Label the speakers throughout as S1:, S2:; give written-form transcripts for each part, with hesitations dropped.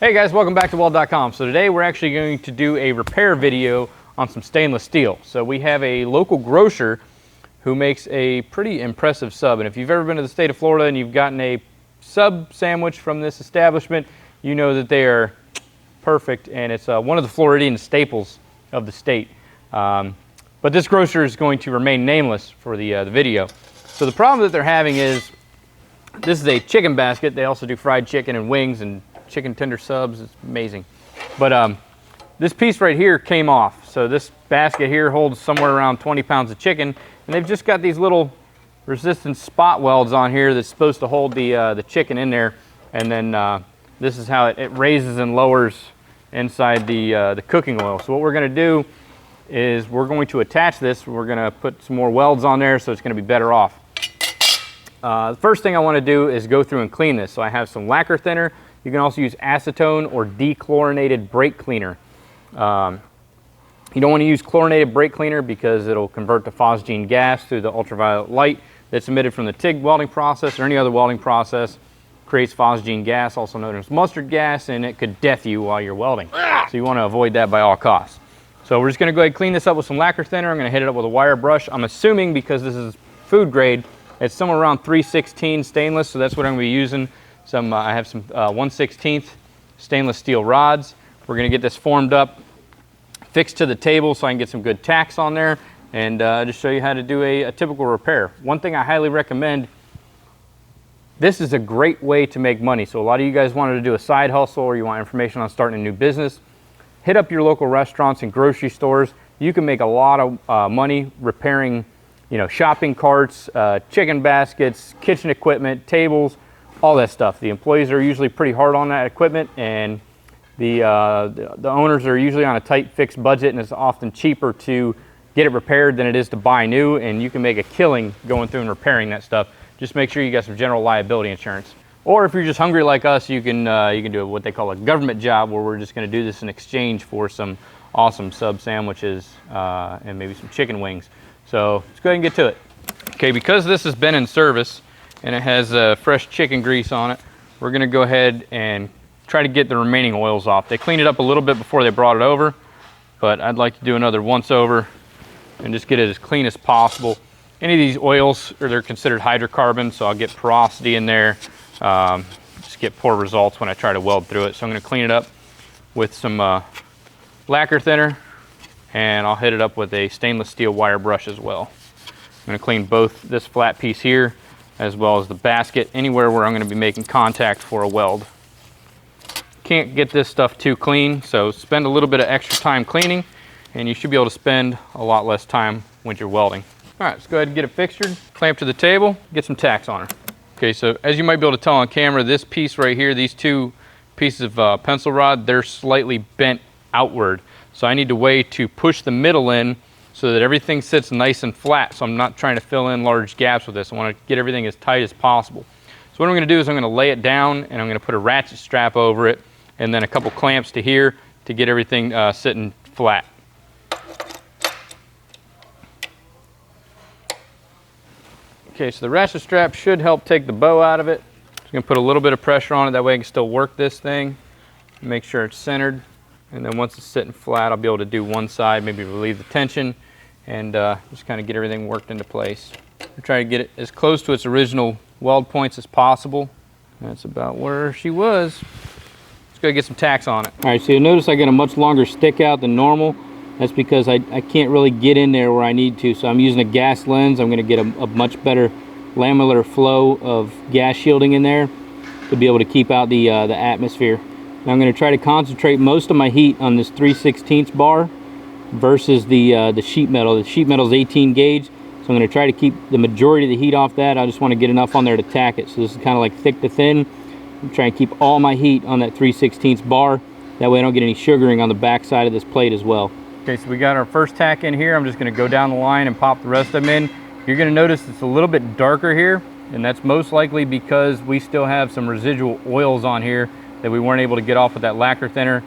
S1: Hey guys, welcome back to Weld.com. So today we're actually going to do a repair video on some stainless steel. So we have a local grocer who makes a pretty impressive sub. And if you've ever been to the state of Florida and you've gotten a sub sandwich from this establishment, you know that they are perfect, and it's one of the Floridian staples of the state. But this grocer is going to remain nameless for the video. So the problem that they're having is, this is a chicken basket. They also do fried chicken and wings and chicken tender subs. It's amazing. But this piece right here came off. So this basket here holds somewhere around 20 pounds of chicken, and they've just got these little resistance spot welds on here that's supposed to hold the chicken in there. And then this is how it raises and lowers inside the cooking oil. So what we're going to do is we're going to attach this. We're going to put some more welds on there, so it's going to be better off. The first thing I want to do is go through and clean this. So I have some lacquer thinner. You can also use acetone or dechlorinated brake cleaner. You don't want to use chlorinated brake cleaner because it'll convert to phosgene gas through the ultraviolet light that's emitted from the TIG welding process or any other welding process. Creates phosgene gas, also known as mustard gas, and it could death you while you're welding. So you want to avoid that by all costs. So we're just going to go ahead and clean this up with some lacquer thinner. I'm going to hit it up with a wire brush. I'm assuming, because this is food grade, it's somewhere around 3/16 stainless, so that's what I'm going to be using. I have some 1/16 stainless steel rods. We're going to get this formed up, fixed to the table so I can get some good tacks on there, and just show you how to do a typical repair. One thing I highly recommend, this is a great way to make money. So a lot of you guys wanted to do a side hustle, or you want information on starting a new business, hit up your local restaurants and grocery stores. You can make a lot of money repairing, shopping carts, chicken baskets, kitchen equipment, tables, all that stuff. The employees are usually pretty hard on that equipment, and the owners are usually on a tight fixed budget, and it's often cheaper to get it repaired than it is to buy new, and you can make a killing going through and repairing that stuff. Just make sure you got some general liability insurance. Or if you're just hungry like us, you can do what they call a government job, where we're just going to do this in exchange for some awesome sub sandwiches and maybe some chicken wings. So let's go ahead and get to it. Okay, because this has been in service and it has fresh chicken grease on it, we're going to go ahead and try to get the remaining oils off. They cleaned it up a little bit before they brought it over, but I'd like to do another once over and just get it as clean as possible. Any of these oils, they're considered hydrocarbons, so I'll get porosity in there. Just get poor results when I try to weld through it. So I'm going to clean it up with some lacquer thinner, and I'll hit it up with a stainless steel wire brush as well. I'm going to clean both this flat piece here as well as the basket, anywhere where I'm going to be making contact for a weld. Can't get this stuff too clean, so spend a little bit of extra time cleaning, and you should be able to spend a lot less time when you're welding. All right, let's go ahead and get it fixtured, clamp to the table, get some tacks on her. Okay, so as you might be able to tell on camera, this piece right here, these two pieces of pencil rod, they're slightly bent outward. So I need a way to push the middle in so that everything sits nice and flat, so I'm not trying to fill in large gaps with this. I want to get everything as tight as possible. So what I'm going to do is I'm going to lay it down, and I'm going to put a ratchet strap over it, and then a couple clamps to here to get everything sitting flat. Okay, so the ratchet strap should help take the bow out of it. Just going to put a little bit of pressure on it, that way I can still work this thing. Make sure it's centered. And then once it's sitting flat, I'll be able to do one side, maybe relieve the tension, and just kind of get everything worked into place. We're trying to get it as close to its original weld points as possible. That's about where she was. Let's go get some tacks on it. All right, so you'll notice I got a much longer stick out than normal. That's because I can't really get in there where I need to. So I'm using a gas lens. I'm going to get a much better lamellar flow of gas shielding in there to be able to keep out the atmosphere. Now I'm going to try to concentrate most of my heat on this 3/16 bar versus the sheet metal. The sheet metal is 18 gauge, so I'm going to try to keep the majority of the heat off that. I just want to get enough on there to tack it. So this is kind of like thick to thin. I'm trying to keep all my heat on that 3/16 bar. That way I don't get any sugaring on the back side of this plate as well. Okay, so we got our first tack in here. I'm just going to go down the line and pop the rest of them in. You're going to notice it's a little bit darker here, and that's most likely because we still have some residual oils on here that we weren't able to get off with that lacquer thinner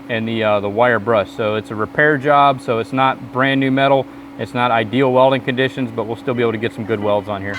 S1: and the wire brush. So it's a repair job, so it's not brand new metal. It's not ideal welding conditions, but we'll still be able to get some good welds on here.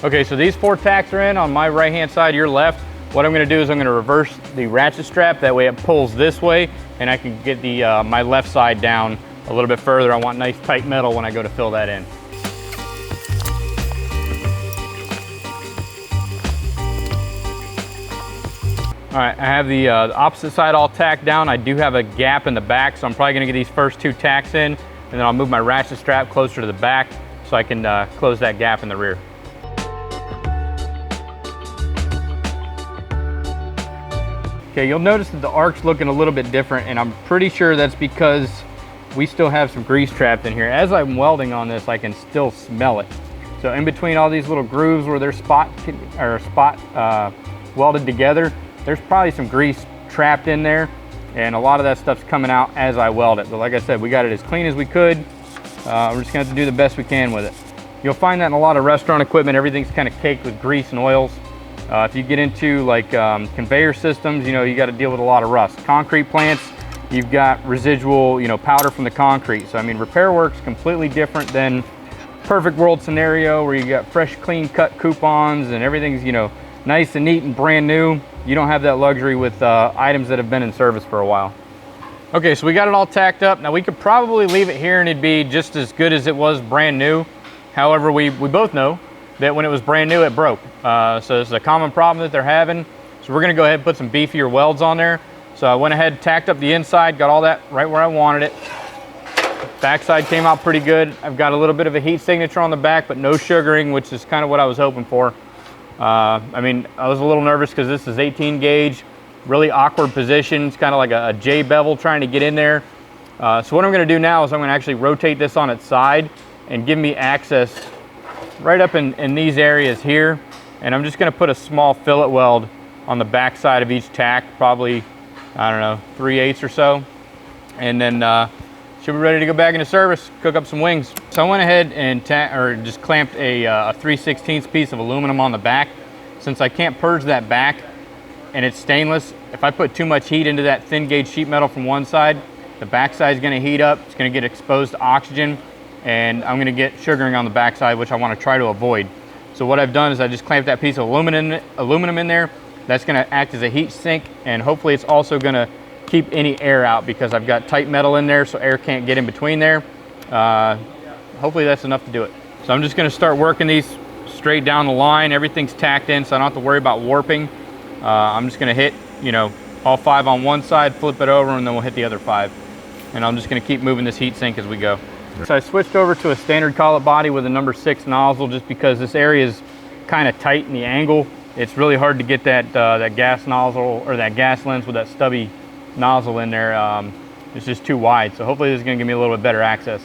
S1: Okay, so these 4 tacks are in on my right hand side, your left. What I'm gonna do is I'm gonna reverse the ratchet strap, that way it pulls this way and I can get the my left side down a little bit further. I want nice tight metal when I go to fill that in. All right, I have the opposite side all tacked down. I do have a gap in the back, so I'm probably gonna get these first 2 tacks in, and then I'll move my ratchet strap closer to the back so I can close that gap in the rear. Okay, you'll notice that the arc's looking a little bit different, and I'm pretty sure that's because we still have some grease trapped in here. As I'm welding on this, I can still smell it. So in between all these little grooves where they're spot welded together, there's probably some grease trapped in there, and a lot of that stuff's coming out as I weld it. But like I said, we got it as clean as we could. We're just gonna have to do the best we can with it. You'll find that in a lot of restaurant equipment, everything's kind of caked with grease and oils. If you get into like conveyor systems, you know, you got to deal with a lot of rust. Concrete plants, you've got residual, you know, powder from the concrete. So I mean, repair work's completely different than perfect world scenario where you got fresh, clean cut coupons and everything's, you know, nice and neat and brand new. You don't have that luxury with items that have been in service for a while. Okay, so we got it all tacked up. Now we could probably leave it here and it'd be just as good as it was brand new. However, we both know that when it was brand new, it broke. So this is a common problem that they're having. So we're gonna go ahead and put some beefier welds on there. So I went ahead, tacked up the inside, got all that right where I wanted it. Backside came out pretty good. I've got a little bit of a heat signature on the back, but no sugaring, which is kind of what I was hoping for. I mean, I was a little nervous because this is 18 gauge, really awkward position. It's kind of like a J bevel trying to get in there. So what I'm gonna do now is I'm gonna actually rotate this on its side and give me access right up in these areas here. And I'm just gonna put a small fillet weld on the back side of each tack, probably, I don't know, 3/8 or so. And then should be ready to go back into service, cook up some wings. So I went ahead and just clamped a 3/16 piece of aluminum on the back. Since I can't purge that back and it's stainless, if I put too much heat into that thin gauge sheet metal from one side, the back side is gonna heat up, it's gonna get exposed to oxygen, and I'm gonna get sugaring on the back side, which I wanna try to avoid. So what I've done is I just clamped that piece of aluminum in there. That's gonna act as a heat sink, and hopefully it's also gonna keep any air out because I've got tight metal in there so air can't get in between there. Hopefully that's enough to do it. So I'm just gonna start working these straight down the line. Everything's tacked in so I don't have to worry about warping. I'm just gonna hit, you know, all 5 on one side, flip it over, and then we'll hit the other 5. And I'm just gonna keep moving this heat sink as we go. So I switched over to a standard collet body with a number 6 nozzle just because this area is kind of tight in the angle. It's really hard to get that gas nozzle or that gas lens with that stubby nozzle in there. It's just too wide. So hopefully this is gonna give me a little bit better access.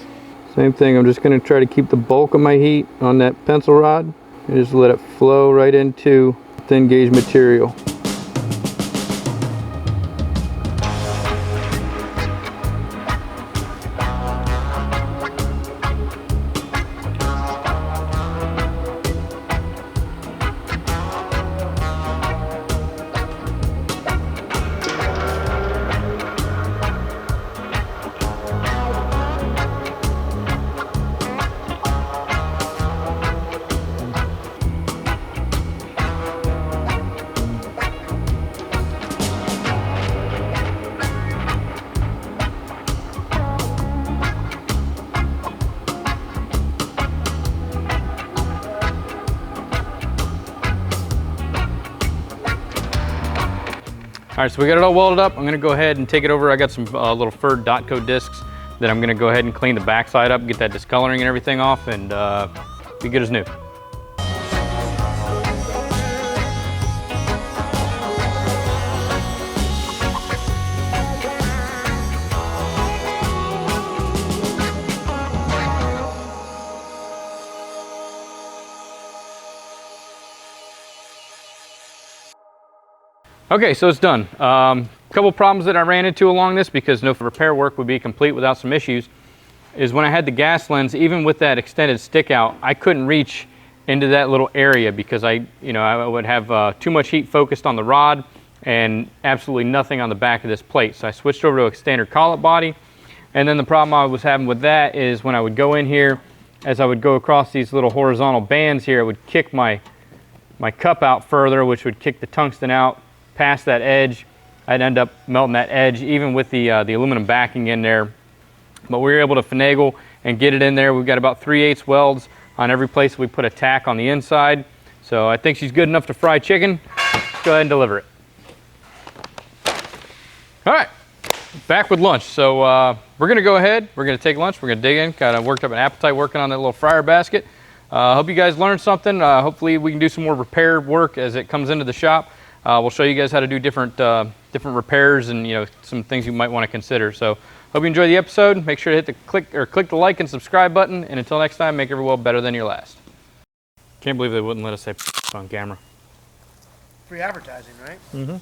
S1: Same thing, I'm just gonna try to keep the bulk of my heat on that pencil rod and just let it flow right into thin gauge material. All right, so we got it all welded up. I'm gonna go ahead and take it over. I got some little furred dot coat discs that I'm gonna go ahead and clean the backside up, get that discoloring and everything off, and be good as new. Okay, so it's done. Couple problems that I ran into along this, because no repair work would be complete without some issues, is when I had the gas lens, even with that extended stick out, I couldn't reach into that little area because I would have too much heat focused on the rod and absolutely nothing on the back of this plate. So I switched over to a standard collet body. And then the problem I was having with that is when I would go in here as I would go across these little horizontal bands here, it would kick my cup out further, which would kick the tungsten out past that edge. I'd end up melting that edge even with the aluminum backing in there. But we were able to finagle and get it in there. We've got about 3/8 welds on every place we put a tack on the inside. So I think she's good enough to fry chicken. Let's go ahead and deliver it. All right, back with lunch. So we're gonna go ahead, we're gonna take lunch, we're gonna dig in, kind of worked up an appetite working on that little fryer basket. Hope you guys learned something. Hopefully we can do some more repair work as it comes into the shop. We'll show you guys how to do different repairs and some things you might want to consider. So hope you enjoyed the episode. Make sure to hit the click the like and subscribe button. And until next time, make every well better than your last. Can't believe they wouldn't let us say on camera.
S2: Free advertising, right?
S1: Mm-hmm.